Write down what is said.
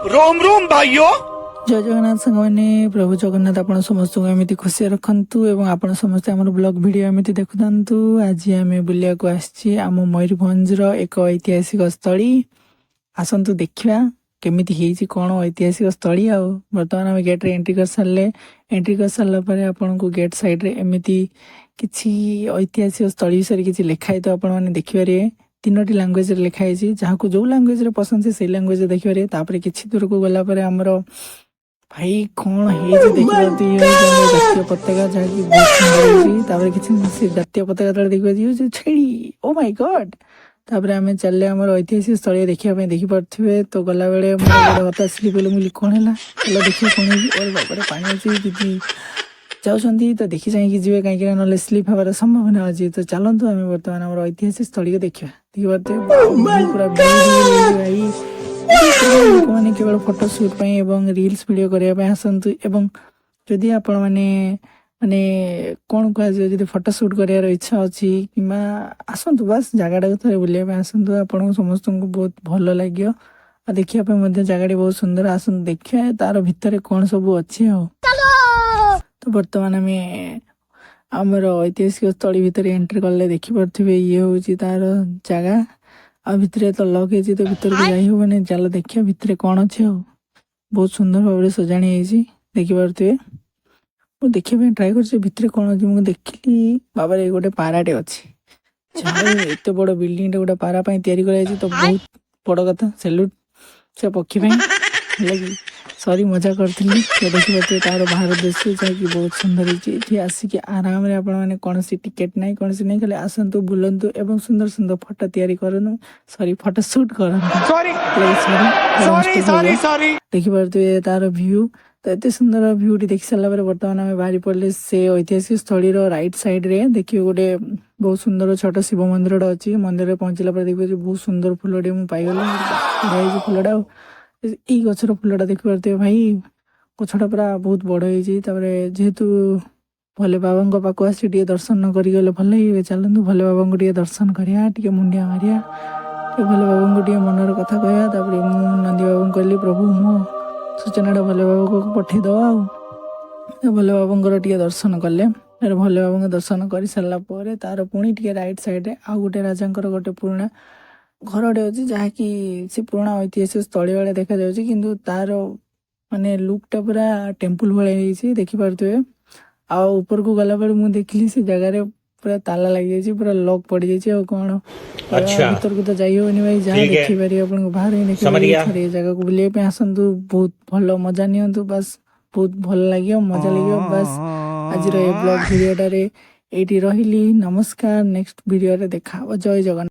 रोम रोम भाइयों। जय जगन्नाथ सांग मैंने प्रभु जगन्नाथ आपण समस्त को एमती खुशी रखु एवं आपण समस्त आम ब्लॉग वीडियो एमती देखुंतु। आज आम बुलिया को आसी आम मयूरभंज एक ऐतिहासिक स्थली आसतु देखा केमी कौन ऐतिहासिक स्थली आ बर्तमान आम गेट रे एंट्री कर सारे आपन को गेट साइड रे एमती किछि ऐतिहासिक स्थली विषय किछि लिखाई तो आपण मैंने देखिपारे तीनोटी लैंग्वेज लिखाई जहाँ को जो लैंग्वेज रे पसंद से लैंग्वेज देखिपारे तापर किछि दूर को गला पर हमर भाई कौन है देखिए जातीय पताका जहाँकि बहुत सुंदर किसी जातीय पताका तले देखिए छेड़ी ओ माय गॉड। तापर आम चले आम ऐतिहासिक स्थल देखा देखिपे तो गला बेले हाथ आसिली बोले मुझे कौन है चलो देखिए कौन है बाबा पानी अच्छी दीदी जाऊँगी तो देखी चाहिए जी कहीं ना स्लीप हमार संभावना अच्छी तो चलतु आम बर्तमान आम ऐतिहासिक स्थल को देखा देखिए पूरा भाई लोक मैंने केवल फोटो सुट एवं रील्स वीडियो करने आसतु एवं जदि आपण मैंने माने कौन कह फोटो सुट करार इच्छा अच्छी कि आसतु बस जगटा को थे बुलाया आसतु आपन समस्त को बहुत भल लगे देखापी जगह बहुत सुंदर आसतु देखिए तार भितर कौन सब अच्छे तो बर्तमान आम आमर ऐतिहासिक स्थल भितर एंट्री कले देखिपे ये हूँ तार जगह आ भितर तो लक है तो भितर को जाई होबनी चलो देखिए भितर कौन अच्छे हो बहुत सुंदर भाव सजाणी देखिपे मुझे देखा ट्राए कर भितर कौन अच्छी मुझे देखिली बाबा ये गोटे पाराटे अच्छी एत बड़ बिल्डिंग गोटे पारा या तो बहुत बड़ कथा सैल्यूट से पक्षी लगी सॉरी मजा करी देखिए तार बाहर दृश्य जहाँकि बहुत सुंदर है आसिक आराम मैंने कौन टिकेट ना कौन नहीं खाली आसतु बुलंतु एवं सुंदर सुंदर फोटो तैयारी करूँ सॉरी फोटो सुट कर देखिपे तार व्यू तो एत सुंदर भ्यू टी देखी सारा बर्तमान आम बाहरी पड़े से ऐतिहासिक स्थली राइट साइड रे देखिए गोटे बहुत सुंदर छोट शिव मंदिर अच्छी मंदिर में पहुंचला देखिए बहुत सुंदर फुलटे मुझे पाईगली फुलटा ये गचर फुलटा देखिपे भाई गछटा पूरा बहुत बड़ है जेहेतु भोले बाबा पाक आसी दर्शन करगले भल लगे चलतु भोले बाबा टे दर्शन करा टे मुंडिया मारिया भोले बाबा टे मनर कथा कहवा मुझे नंदी बाबा कहली प्रभु मो सूचना भोले बाबा को पठेद भोले बाबा टे दर्शन कले भोले बाबा दर्शन कर सारापर तार पुणी टे रईट सैड्रे आउ गोटे राजा गोटे पुराणा घरटे अच्छी जहाँकि से पुराणा ऐतिहासिक स्थली भाया देखा कि तार माने लुकटा पूरा टेम्पल भाई देखिपे आपर को गला मुझे देखली से जगह पूरा ताला लगी पूरा लॉक पड़ जाए कौन भर को तो जाई होनी भाई जहाँ देखिपारे आपको बाहर ही देखिए जगह को बुलाइए आसतु बहुत भल मजा नियंतु बस बहुत भल लगे मजा लगे बस आज ब्लॉग भिडियोटे ये रही नमस्कार नेक्स्ट वीडियो देखा जय जगन्नाथ।